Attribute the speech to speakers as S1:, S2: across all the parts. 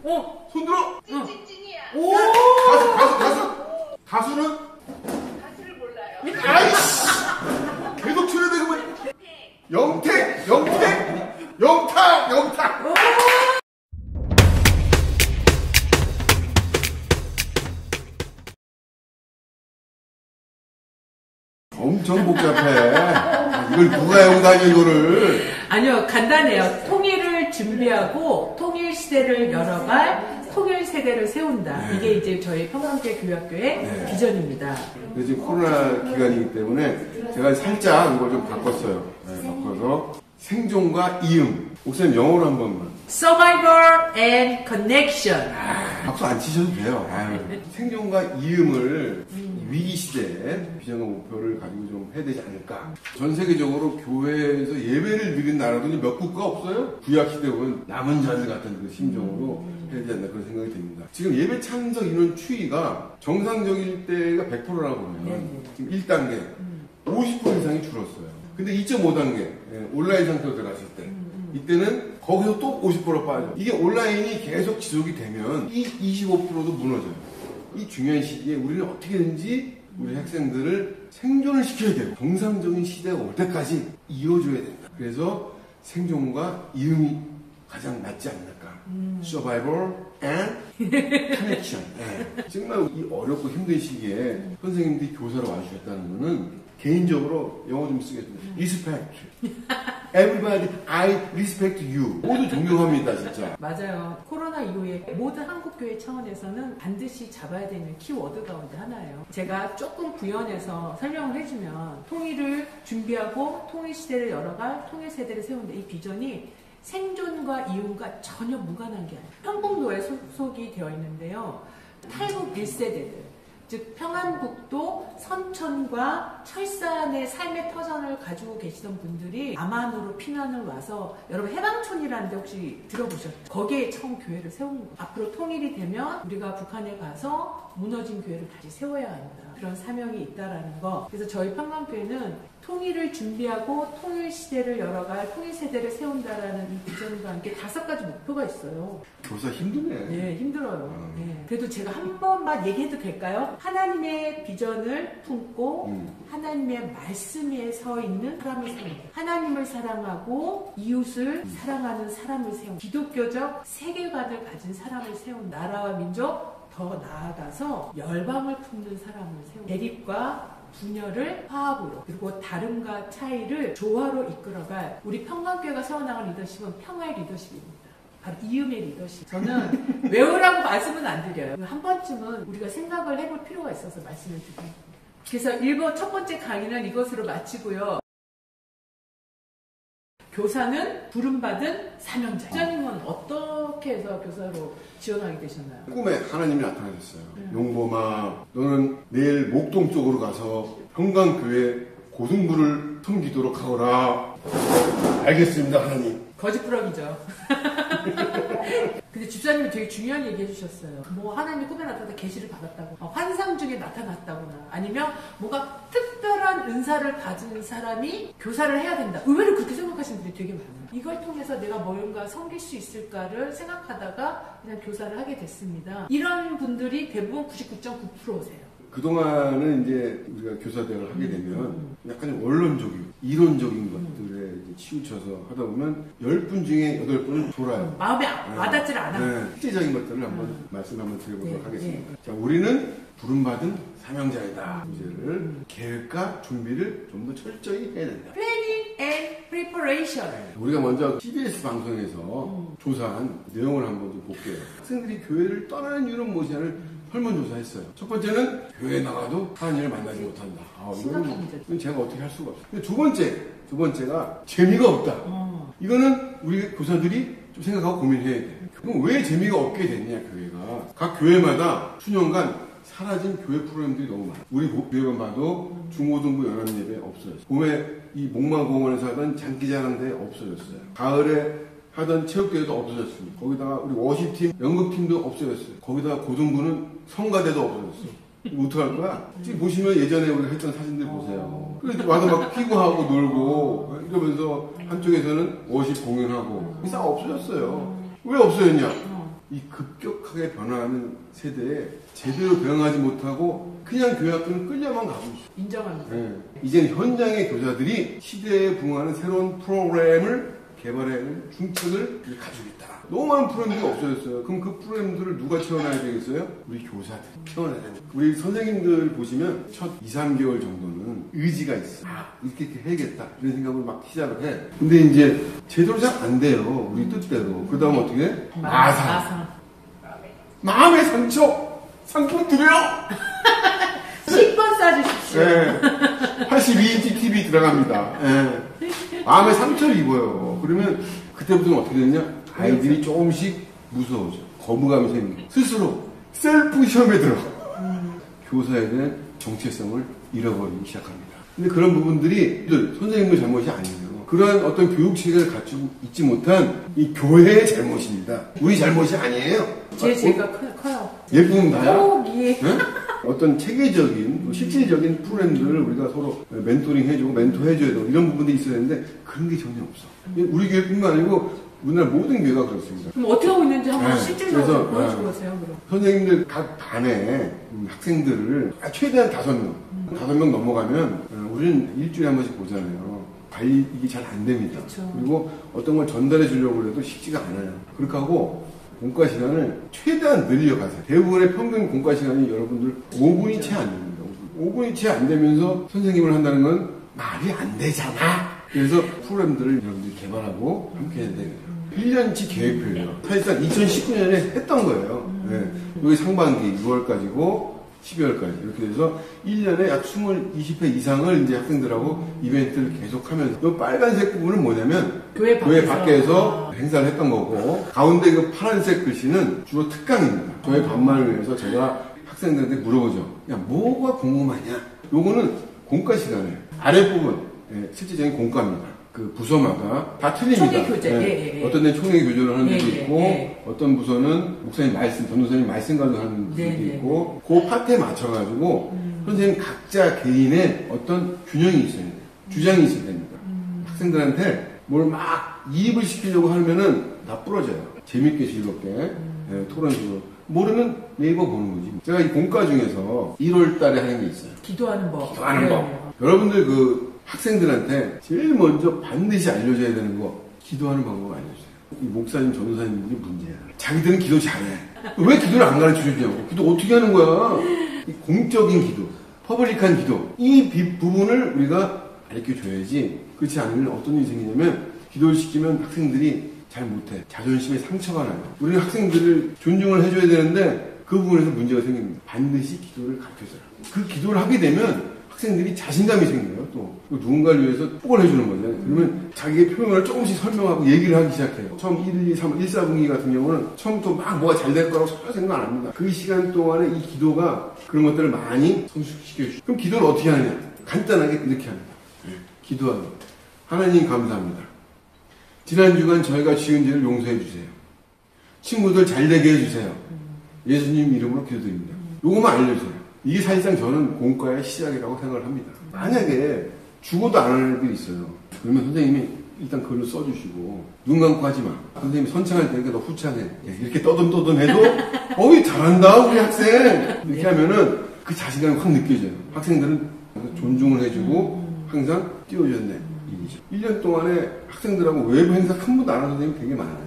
S1: 손 들어.
S2: 찐찐찐이야.
S3: 오!
S1: 가수는?
S2: 가수를 몰라요.
S1: 아이씨! 계속 쳐야 되고. 영택! 영탁! 엄청 복잡해. 이걸 누가 외우고 다녀, 이거를.
S3: 아니요, 간단해요. 통일을 준비하고 통일시대를 열어갈 통일세대를 세운다. 이게 이제 저희 평강교회 교회학교의 비전입니다.
S1: 근데 지금 코로나 기간이기 때문에 제가 살짝 이걸 좀 바꿨어요. 바꿔서 생존과 이음. 목사님 영어로 한 번만.
S3: Survival and Connection.
S1: 박수 안 치셔도 돼요. 생존과 이음을 위기 시대에 비전과 목표를 가지고 좀 해야 되지 않을까. 전 세계적으로 교회에서 예배를 드린 나라도 몇 국가 없어요? 구약 시대 보면 남은 자들 같은 그 심정으로 해야 되지 않나 그런 생각이 듭니다. 지금 예배 참석 인원 추이가 정상적일 때가 100%라고 보면 지금 1단계 50% 이상이 줄었어요. 근데 2.5단계 온라인 상태로 들어갔을 때 이때는 거기서 또 50% 빠져. 이게 온라인이 계속 지속이 되면 이 25%도 무너져요. 이 중요한 시기에 우리는 어떻게든지 우리 학생들을 생존을 시켜야 돼요. 정상적인 시대가 올 때까지 이어줘야 된다. 그래서 생존과 이음이 가장 낫지 않을까. Survival and Connection. 정말 이 어렵고 힘든 시기에 선생님들이 교사로 와주셨다는 거는 개인적으로 영어 좀 쓰겠습니다. Respect. Everybody, I respect you. 모두 존경합니다, 진짜.
S3: 맞아요. 코로나 이후에 모든 한국교회 차원에서는 반드시 잡아야 되는 키워드 가운데 하나예요. 제가 조금 구현해서 설명을 해주면 통일을 준비하고 통일시대를 열어갈 통일세대를 세운다. 이 비전이 생존과 이윤과 전혀 무관한 게 아니에요. 평북노에 소속이 되어 있는데요. 탈북 1세대들. 즉 평안북도 선천과 철산의 삶의 터전을 가지고 계시던 분들이 남한으로 피난을 와서 여러분 해방촌이라는 데 혹시 들어보셨죠? 거기에 처음 교회를 세운 거예요. 앞으로 통일이 되면 우리가 북한에 가서 무너진 교회를 다시 세워야 한다. 그런 사명이 있다라는 거. 그래서 저희 평강교회는 통일을 준비하고 통일시대를 열어갈 통일세대를 세운다라는 이 비전과 함께 5가지 목표가 있어요.
S1: 교사 힘드네.
S3: 네, 힘들어요. 네. 그래도 제가 한 번만 얘기해도 될까요? 하나님의 비전을 품고 하나님의 말씀에 서 있는 사람을 세운다. 하나님을 사랑하고 이웃을 사랑하는 사람을 세운다. 기독교적 세계관을 가진 사람을 세운다. 나라와 민족 더 나아가서 열방을 품는 사람을 세운다. 대립과 분열을 화합으로 그리고 다름과 차이를 조화로 이끌어갈 우리 평강교회가 세워나갈 리더십은 평화의 리더십입니다. 바로 이음의 리더십. 저는 외우라고 말씀은 안 드려요. 한 번쯤은 우리가 생각을 해볼 필요가 있어서 말씀을 드립니다. 그래서 1번 첫 번째 강의는 이것으로 마치고요. 교사는 부름받은 사명자. 교사님은 어떻게 해서 교사로 지원하게 되셨나요?
S1: 꿈에 하나님이 나타나셨어요. 용범아, 너는 내일 목동 쪽으로 가서 평강교회 고등부를 섬기도록 하거라. 알겠습니다, 하나님.
S3: 거짓부렁이죠. 근데 집사님이 되게 중요한 얘기 해주셨어요. 뭐 하나님이 꿈에 나타나서 계시를 받았다고, 환상 중에 나타났다거나, 아니면 뭐가 특별한 은사를 가진 사람이 교사를 해야 된다. 의외로 그렇게 생각하시는 분들이 되게 많아요. 이걸 통해서 내가 뭔가 섬길 수 있을까를 생각하다가 그냥 교사를 하게 됐습니다. 이런 분들이 대부분 99.9%세요.
S1: 그동안은 이제 우리가 교사대학을 하게 되면 약간 원론적이고 이론적인 것들에 이제 치우쳐서 하다 보면 10분 중에 8분은 돌아요.
S3: 마음에 와닿질 않아요.
S1: 실제적인 것들을 한번 말씀 한번 드려보도록 하겠습니다. 자, 우리는 부름받은 사명자이다. 문제를 계획과 준비를 좀 더 철저히 해야 된다.
S3: Planning and Preparation.
S1: 우리가 먼저 TBS 방송에서 조사한 내용을 한번 좀 볼게요. 학생들이 교회를 떠나는 이유는 무엇이냐를 설문조사했어요. 첫 번째는 교회 나가도 하나님을 만나지 못한다. 이건 제가 어떻게 할 수가 없어요. 두 번째가 재미가 없다. 이거는 우리 교사들이 좀 생각하고 고민해야 돼요. 그럼 왜 재미가 없게 됐냐, 교회가. 각 교회마다 수년간 사라진 교회 프로그램들이 너무 많아요. 우리 교회만 봐도 중고등부 연합예배 없어졌어요. 봄에 이 목마공원에서 하던 장기자랑대회 없어졌어요. 가을에 하던 체육대회도 없어졌습니다. 거기다가 우리 워십팀, 연극팀도 없어졌어요. 거기다가 고등부는 성가대도 없어졌어요. 이거 어떡할 거야? 지금 보시면 예전에 우리가 했던 사진들 보세요. 그래서 와서 막 피구하고 놀고 이러면서 한쪽에서는 워십 공연하고 싹 없어졌어요. 왜 없어졌냐? 이 급격하게 변화하는 세대에 제대로 대응하지 못하고 그냥 교회 학교는 끌려만 가고 있어요.
S3: 인정합니다.
S1: 네. 이제는 현장의 교사들이 시대에 부응하는 새로운 프로그램을 개발해내는 중책을 가지고 있다. 너무 많은 프로그램들이 없어졌어요. 그럼 그 프로그램들을 누가 채워놔야 되겠어요? 우리 교사들 채워놔야 됩니다. 우리 선생님들 보시면 첫 2, 3개월 정도는 의지가 있어. 이렇게 해야겠다. 이런 생각을 막 시작을 해. 근데 이제 제대로 잘 안 돼요. 우리 뜻대로. 그 다음 어떻게 해? 마상. 마음의 상품 드려요!
S3: 10번 싸주십시오.
S1: 네. 82인치 TV 들어갑니다. 네. 마음의 상처를 입어요. 그러면 그때부터는 어떻게 되냐? 아이들이 조금씩 무서워져. 거부감이 생겨. 스스로 셀프 시험에 들어. 교사에 대한 정체성을 잃어버리기 시작합니다. 근데 그런 부분들이 선생님의 잘못이 아니에요. 그러한 어떤 교육 체계를 갖추고 있지 못한 이 교회의 잘못입니다. 우리 잘못이 아니에요.
S3: 제가 커요.
S1: 예쁨은 다야?
S3: 예.
S1: 네? 어떤 체계적인, 실질적인 프로그램들을 우리가 서로 멘토링 해주고 멘토해줘야 되고 이런 부분들이 있어야 되는데 그런 게 전혀 없어. 우리 교회뿐만 아니고 우리나라 모든 교회가 그렇습니다.
S3: 그럼 어떻게 하고 있는지 한번
S1: 네.
S3: 실질적으로 보여주고 보세요. 그럼.
S1: 선생님들 각 반에 학생들을 최대한 5명, 5명 넘어가면 우리는 일주일에 한 번씩 보잖아요. 관리 이게 잘 안 됩니다.
S3: 그쵸.
S1: 그리고 어떤 걸 전달해 주려고 해도 쉽지가 않아요. 그렇게 하고 공과 시간을 최대한 늘려가세요. 대부분의 평균 공과 시간이 여러분들 5분이 채 안 됩니다. 5분이 채 안 되면서 선생님을 한다는 건 말이 안 되잖아. 그래서 프로그램들을 여러분들이 개발하고 함께 해야 돼요. 1년치 계획표예요. 사실상 2019년에 했던 거예요. 네. 여기 상반기 6월까지고 12월까지 이렇게 돼서 1년에 약 20회 이상을 이제 학생들하고 이벤트를 계속하면서 이 빨간색 부분은 뭐냐면
S3: 교회
S1: 밖에서 행사를 했던 거고 가운데 그 파란색 글씨는 주로 특강입니다. 저희 반말을 위해서 제가 학생들한테 물어보죠. 야 뭐가 궁금하냐? 요거는 공과 시간에 아랫부분 실질적인 공과입니다. 그 부서마다 다 틀립니다.
S3: 총회 교재.
S1: 네. 어떤 데는 총회 교재를 하는 데도 있고 어떤 부서는 목사님 말씀, 전도사님 말씀 가지고 하는 데도 있고 그 파트에 맞춰가지고 선생님 각자 개인의 어떤 균형이 있어야 돼요. 주장이 있어야 됩니다. 학생들한테 뭘 막 이입을 시키려고 하면은 다 부러져요. 재밌게 즐겁게 토론식으로. 모르면 네이버 보는 거지. 제가 이 공과 중에서 1월 달에 하는 게 있어요.
S3: 기도하는 법.
S1: 기도하는 법. 여러분들 그 학생들한테 제일 먼저 반드시 알려줘야 되는 거 기도하는 방법 알려주세요. 이 목사님, 전도사님들이 문제야. 자기들은 기도 잘해. 왜 기도를 안 가르쳐주냐고. 기도 어떻게 하는 거야. 이 공적인 기도, 퍼블릭한 기도 이 부분을 우리가 알려줘야지. 그렇지 않으면 어떤 일이 생기냐면 기도를 시키면 학생들이 잘 못해. 자존심에 상처가 나요. 우리는 학생들을 존중을 해줘야 되는데 그 부분에서 문제가 생깁니다. 반드시 기도를 가르쳐줘요. 그 기도를 하게 되면 학생들이 자신감이 생겨요. 또 누군가를 위해서 폭을 해주는 거잖아요. 그러면 자기의 표현을 조금씩 설명하고 얘기를 하기 시작해요. 처음 1, 2, 3, 1, 4분기 같은 경우는 처음부터 막 뭐가 잘 될 거라고 전혀 생각 안 합니다. 그 시간 동안에 이 기도가 그런 것들을 많이 성숙시켜주죠. 그럼 기도를 어떻게 하느냐? 간단하게 이렇게 합니다. 기도하기. 하나님 감사합니다. 지난 주간 저희가 지은 죄를 용서해 주세요. 친구들 잘 되게 해주세요. 예수님 이름으로 기도드립니다. 요거만 알려주세요. 이게 사실상 저는 공과의 시작이라고 생각을 합니다. 만약에 죽어도 안 하는 애들이 있어요. 그러면 선생님이 일단 글을 써주시고 눈 감고 하지 마. 선생님이 선창할 테니까 너 후창해. 이렇게 떠듬떠듬 해도 어이 잘한다 우리 학생. 이렇게 하면은 그 자신감이 확 느껴져요. 학생들은 존중을 해주고 항상 띄워줘야 된다. 1년 동안에 학생들하고 외부 행사 한 번도 안 하는 선생님이 되게 많아요.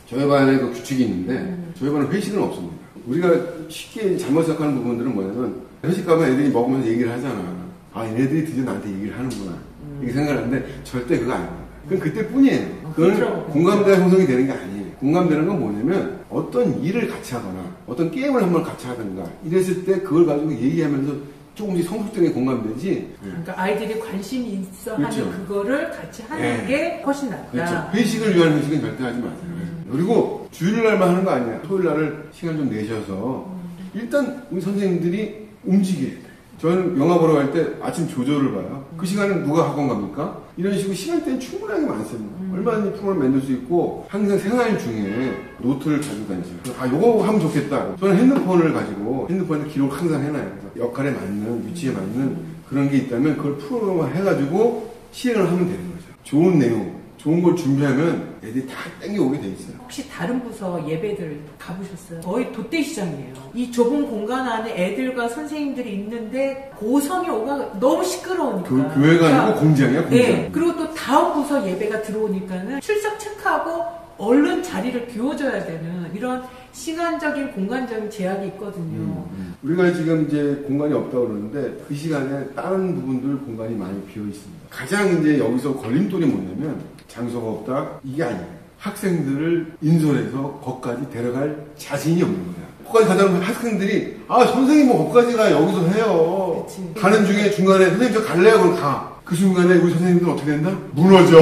S1: 저희 반에 그 규칙이 있는데 저희 반은 회식은 없습니다. 우리가 쉽게 잘못 생각하는 부분들은 뭐냐면 회식 가면 애들이 먹으면서 얘기를 하잖아. 아 얘네들이 드디어 나한테 얘기를 하는구나 이렇게 생각하는데 절대 그거 아닙니다. 그건 그때뿐이에요. 그건 공감대가 형성이 되는 게 아니에요. 공감되는 건 뭐냐면 어떤 일을 같이 하거나 어떤 게임을 한번 같이 하든가 이랬을 때 그걸 가지고 얘기하면서 조금씩 성숙되게 공감되지.
S3: 그러니까 아이들이 관심이 있어
S1: 그렇죠.
S3: 하는 그거를 같이 하는 게 훨씬 낫다.
S1: 그렇죠. 회식을 위한 회식은 절대 하지 마세요. 그리고 주일날만 하는 거 아니야. 토요일날을 시간 좀 내셔서 일단 우리 선생님들이 움직여야 돼. 저는 영화 보러 갈 때 아침 조조를 봐요. 그 시간은 누가 학원 갑니까? 이런 식으로 시간대는 충분하게 많습니다. 얼마든지 프로그램 만들 수 있고 항상 생활 중에 노트를 가지고 다니세요. 아 요거 하면 좋겠다. 저는 핸드폰을 가지고 핸드폰에 기록을 항상 해놔요. 그래서 역할에 맞는 위치에 맞는 그런 게 있다면 그걸 프로그램화 해가지고 시행을 하면 되는 거죠. 좋은 내용, 좋은 걸 준비하면 애들이 다 땡겨오게 돼 있어요.
S3: 혹시 다른 부서 예배들 가보셨어요? 거의 돛대시장이에요. 이 좁은 공간 안에 애들과 선생님들이 있는데 고성이 오가 너무 시끄러우니까.
S1: 교회가 아니고 공장이야, 공장.
S3: 네. 그리고 또 다음 부서 예배가 들어오니까는 출석 체크하고 얼른 자리를 비워줘야 되는 이런 시간적인 공간적인 제약이 있거든요.
S1: 우리가 지금 이제 공간이 없다고 그러는데 그 시간에 다른 부분들 공간이 많이 비어 있습니다. 가장 이제 여기서 걸림돌이 뭐냐면 장소가 없다 이게 아니에요. 학생들을 인솔해서 거기까지 데려갈 자신이 없는 거야. 거기까지 가다 보면 학생들이 선생님 뭐 거기까지가 여기서 해요.
S3: 그치.
S1: 가는 중에 중간에 선생님 저 갈래요? 그럼 가. 그 순간에 우리 선생님들은 어떻게 된다? 무너져.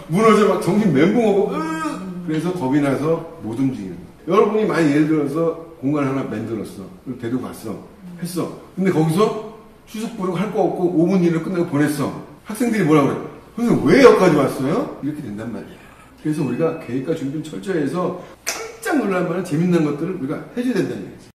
S1: 무너져 막 정신 멘붕 오고 그래서 겁이 나서 못 움직이는 거야. 여러분이 많이 예를 들어서 공간 하나 만들었어. 그리고 데리고 갔어. 했어. 근데 거기서 추석 부르고 할 거 없고 5분 일을 끝내고 보냈어. 학생들이 뭐라 그래? 선생님 왜 여기까지 왔어요? 이렇게 된단 말이야. 그래서 우리가 계획과 준비를 철저히 해서 깜짝 놀랄 만한 재밌는 것들을 우리가 해줘야 된다는 얘기죠.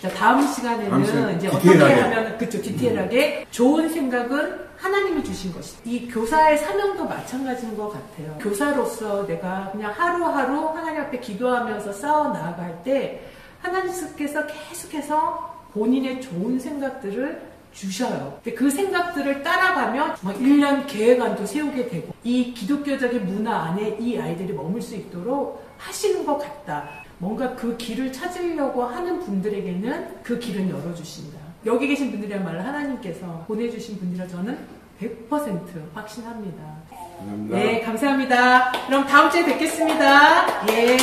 S3: 자, 다음 시간에는 이제
S1: 디테일하게.
S3: 어떻게 하면 그쵸 디테일하게 좋은 생각은 하나님이 주신 것이다. 이 교사의 사명도 마찬가지인 것 같아요. 교사로서 내가 그냥 하루하루 하나님 앞에 기도하면서 쌓아 나아갈 때 하나님께서 계속해서 본인의 좋은 생각들을 주셔요. 근데 그 생각들을 따라가면 막 1년 계획안도 세우게 되고 이 기독교적인 문화 안에 이 아이들이 머물 수 있도록 하시는 것 같다. 뭔가 그 길을 찾으려고 하는 분들에게는 그 길은 열어주신다. 여기 계신 분들이야말로 하나님께서 보내주신 분이라 저는 100% 확신합니다.
S1: 감사합니다.
S3: 네, 감사합니다. 그럼 다음 주에 뵙겠습니다. 예.